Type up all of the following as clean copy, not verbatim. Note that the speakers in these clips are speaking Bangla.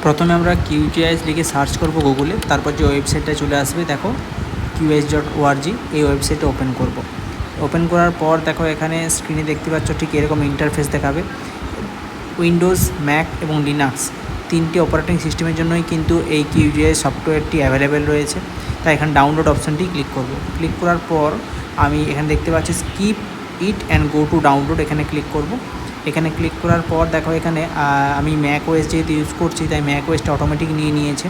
প্রথমে আমরা QGIS লিখে সার্চ করব গুগলে, তারপর যে ওয়েবসাইটটা চলে আসবে দেখো QGIS.org, এই ওয়েবসাইটটা ওপেন করব। ওপেন করার পর দেখো এখানে স্ক্রিনে দেখতে পাচ্ছ ঠিক এরকম ইন্টারফেস দেখাবে। উইন্ডোজ, ম্যাক এবং লিনাক্স তিনটি অপারেটিং সিস্টেমের জন্যই কিন্তু এই QGIS সফটওয়্যারটি অ্যাভেলেবেল রয়েছে। তাই এখানে ডাউনলোড অপশানটি ক্লিক করব। ক্লিক করার পর আমি এখানে দেখতে পাচ্ছি skip it and go to download, এখানে ক্লিক করব। এখানে ক্লিক করার পর দেখো এখানে আমি ম্যাক ওএস যেহেতু ইউজ করছি তাই ম্যাক ওএসটা অটোমেটিক নিয়ে নিয়েছে।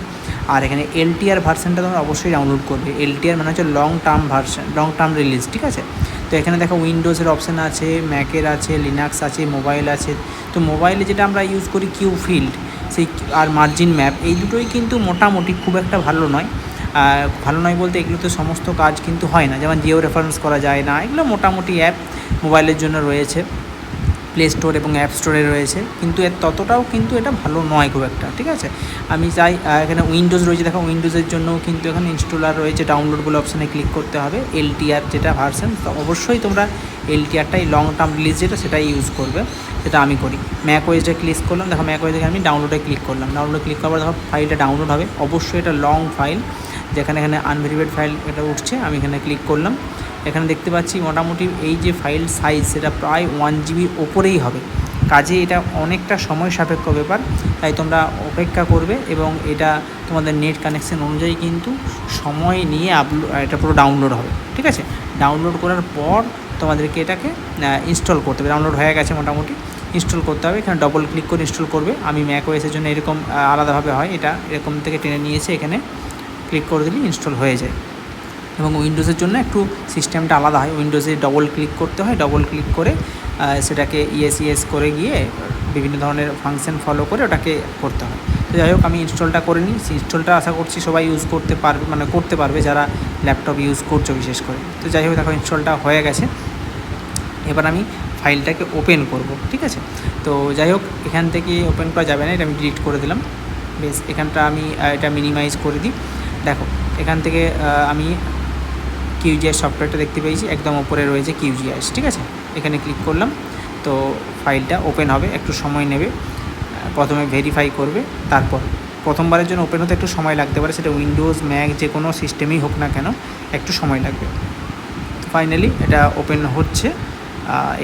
আর এখানে LTR ভার্সানটা তোমরা অবশ্যই ডাউনলোড করবে। LTR মানে হচ্ছে long term version, long term release, ঠিক আছে। তো এখানে দেখো উইন্ডোজের অপশান আছে, ম্যাকের আছে, লিনাক্স আছে, মোবাইল আছে। তো মোবাইলে যেটা আমরা ইউজ করি কিউফিল্ড, সেই আর মার্জিন ম্যাপ, এই দুটোই কিন্তু মোটামুটি খুব একটা ভালো নয়। ভালো নয় বলতে এগুলোতে সমস্ত কাজ কিন্তু হয় না, যেমন জিও রেফারেন্স করা যায় না। এগুলো মোটামুটি অ্যাপ মোবাইলের জন্য রয়েছে, প্লে স্টোর এবং অ্যাপ স্টোরে রয়েছে, কিন্তু এর ততটাও কিন্তু এটা ভালো নয় খুব একটা, ঠিক আছে। আমি চাই এখানে উইন্ডোজ রয়েছে, দেখো উইন্ডোজের জন্যও কিন্তু এখানে ইনস্টলার রয়েছে, ডাউনলোড বলে অপশানে ক্লিক করতে হবে। LTR যেটা ভার্সন, তো অবশ্যই তোমরা LTRটাই লং টার্ম রিলিজ যেটা সেটাই ইউজ করবে, সেটা আমি করি। ম্যাক ওএসটা ক্লিক করলাম, দেখো ম্যাক ওএস থেকে আমি ডাউনলোডে ক্লিক করলাম। ডাউনলোডে ক্লিক করার পর দেখো ফাইলটা ডাউনলোড হবে, অবশ্যই এটা লং ফাইল, যেখানে এখানে আনভেরিফাইড ফাইল এটা উঠছে। আমি এখানে ক্লিক করলাম, এখানে দেখতে পাচ্ছি মোটামুটি এই যে ফাইল সাইজ সেটা প্রায় 1 জিবির ওপরেই হবে। কাজে এটা অনেকটা সময় সাপেক্ষ ব্যাপার, তাই তোমরা অপেক্ষা করবে এবং এটা তোমাদের নেট কানেকশান অনুযায়ী কিন্তু সময় নিয়ে এটা পুরো ডাউনলোড হবে, ঠিক আছে। ডাউনলোড করার পর তোমাদেরকে এটাকে ইনস্টল করতে হবে। ডাউনলোড হয়ে গেছে, মোটামুটি ইনস্টল করতে হবে। এখানে ডবল ক্লিক করে ইনস্টল করবে। আমি ম্যাক ওএসের জন্য এরকম আলাদাভাবে হয়, এটা এরকম থেকে টেনে নিয়েছে, এখানে ক্লিক করে দিলে ইনস্টল হয়ে যায়। এবং উইন্ডোজের জন্য একটু সিস্টেমটা আলাদা হয়, উইন্ডোজে ডবল ক্লিক করতে হয়, ডবল ক্লিক করে সেটাকে ইয়েস করে গিয়ে বিভিন্ন ধরনের ফাংশন ফলো করে ওটাকে করতে হয়। তো যাই হোক, আমি ইনস্টলটা করে নিই। ইনস্টলটা আশা করছি সবাই ইউজ করতে পারবে, মানে করতে পারবে যারা ল্যাপটপ ইউজ করছো বিশেষ করে। তো যাই হোক, দেখো ইনস্টলটা হয়ে গেছে। এবার আমি ফাইলটাকে ওপেন করব, ঠিক আছে। তো যাই হোক, এখান থেকে ওপেন করা যাবে না, এটা আমি ডিলিট করে দিলাম। বেশ, এখানটা আমি এটা মিনিমাইজ করে দিই। দেখো এখান থেকে আমি QGIS সফটওয়্যারটা দেখতে পেয়েছি, একদম ওপরে রয়েছে QGIS, ঠিক আছে। এখানে ক্লিক করলাম, তো ফাইলটা ওপেন হবে, একটু সময় নেবে। প্রথমে ভেরিফাই করবে, তারপর প্রথমবারের জন্য ওপেন হতে একটু সময় লাগতে পারে, সেটা উইন্ডোজ, ম্যাক যে কোনো সিস্টেমেই হোক না কেন, একটু সময় লাগবে। ফাইনালি এটা ওপেন হচ্ছে,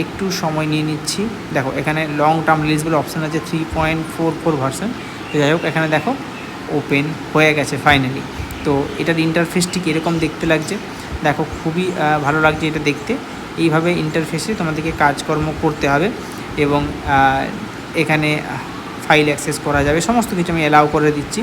একটু সময় নিয়ে নিচ্ছি। দেখো এখানে লং টার্ম রিলিজ বলে অপশান আছে, 3.44 ভার্সন। তো যাই হোক, এখানে দেখো ওপেন হয়ে গেছে ফাইনালি। তো এটার ইন্টারফেসটি কীরকম দেখতে লাগছে দেখো, খুবই ভালো লাগছে এটা দেখতে। এইভাবে ইন্টারফেসে তোমাদেরকে কাজকর্ম করতে হবে এবং এখানে ফাইল অ্যাক্সেস করা যাবে, সমস্ত কিছু আমি অ্যালাউ করে দিচ্ছি,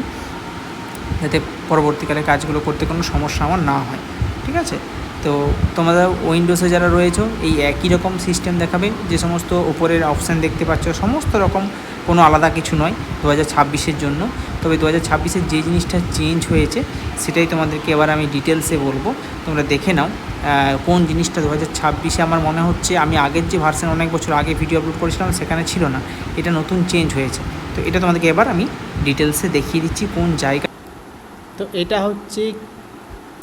যাতে পরবর্তীকালে কাজগুলো করতে কোনো সমস্যা আমার না হয়, ঠিক আছে। তো তোমাদের উইন্ডোজে যারা রয়েছে এই একই রকম সিস্টেম দেখাবে, যে সমস্ত উপরের অপশান দেখতে পাচ্ছ সমস্ত রকম, কোনো আলাদা কিছু নয় 2026-এর জন্য। তবে 2026-এর যে জিনিসটা চেঞ্জ হয়েছে সেটাই তোমাদেরকে এবার আমি ডিটেলসে বলবো, তোমরা দেখে নাও কোন জিনিসটা 2026-এ আমার মনে হচ্ছে। আমি আগের যে ভার্সন অনেক বছর আগে ভিডিও আপলোড করেছিলাম সেখানে ছিল না, এটা নতুন চেঞ্জ হয়েছে। তো এটা তোমাদেরকে এবার আমি ডিটেলসে দেখিয়ে দিচ্ছি কোন জায়গা। তো এটা হচ্ছে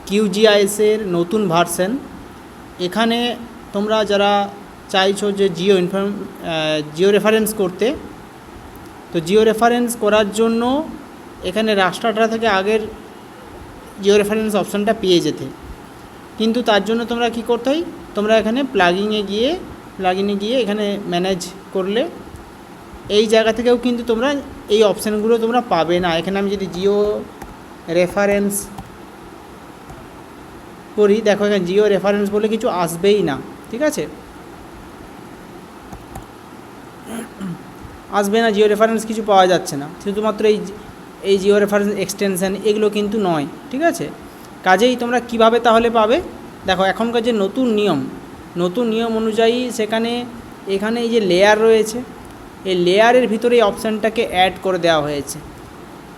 QGIS-এর নতুন ভার্সন। এখানে তোমরা যারা চাইছো যে জিও রেফারেন্স করতে, তো জিও রেফারেন্স করার জন্য এখানে রাস্টারটা থেকে আগের জিও রেফারেন্স অপশানটা পেয়ে যেতে, কিন্তু তার জন্য তোমরা কি করতে হয়, তোমরা এখানে প্লাগিনে গিয়ে এখানে ম্যানেজ করলে এই জায়গা থেকেও কিন্তু তোমরা এই অপশানগুলো তোমরা পাবে না। এখানে আমি যদি জিও রেফারেন্স করি, দেখো এখানে জিও রেফারেন্স বলে কিছু আসবেই না, ঠিক আছে, আসবে না, জিও রেফারেন্স কিছু পাওয়া যাচ্ছে না। শুধুমাত্র এই জিও রেফারেন্স এক্সটেনশান এগুলো কিন্তু নয়, ঠিক আছে। কাজেই তোমরা কিভাবে তাহলে পাবে, দেখো এখনকার যে নতুন নিয়ম অনুযায়ী এখানে এই যে লেয়ার রয়েছে, এই লেয়ারের ভিতরে এই অপশানটাকে অ্যাড করে দেওয়া হয়েছে।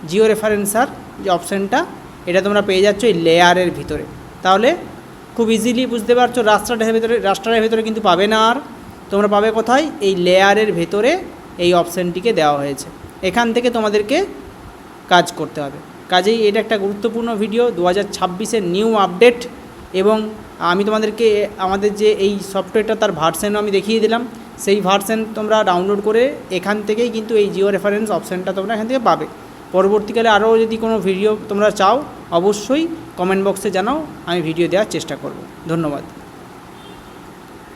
জিও রেফারেন্সার যে অপশানটা, এটা তোমরা পেয়ে যাচ্ছ এই লেয়ারের ভিতরে। তাহলে খুব ইজিলি বুঝতে পারছো, রাস্টারের ভিতরে কিন্তু পাবে না, আর তোমরা পাবে কোথায়, এই লেয়ারের ভেতরে এই অপশানটিকে দেওয়া হয়েছে। এখান থেকে তোমাদেরকে কাজ করতে হবে। কাজেই এটা একটা গুরুত্বপূর্ণ ভিডিও, 2026-এর নিউ আপডেট, এবং আমি তোমাদেরকে আমাদের যে এই সফটওয়্যারটা তার ভার্সনও আমি দেখিয়ে দিলাম। সেই ভার্সন তোমরা ডাউনলোড করে এখান থেকেই কিন্তু এই জিও রেফারেন্স অপশানটা তোমরা এখান থেকে পাবে। পরবর্তীকালে আরও যদি কোনো ভিডিও তোমরা চাও অবশ্যই কমেন্ট বক্সে জানাও, আমি ভিডিও দেওয়ার চেষ্টা করব। ধন্যবাদ।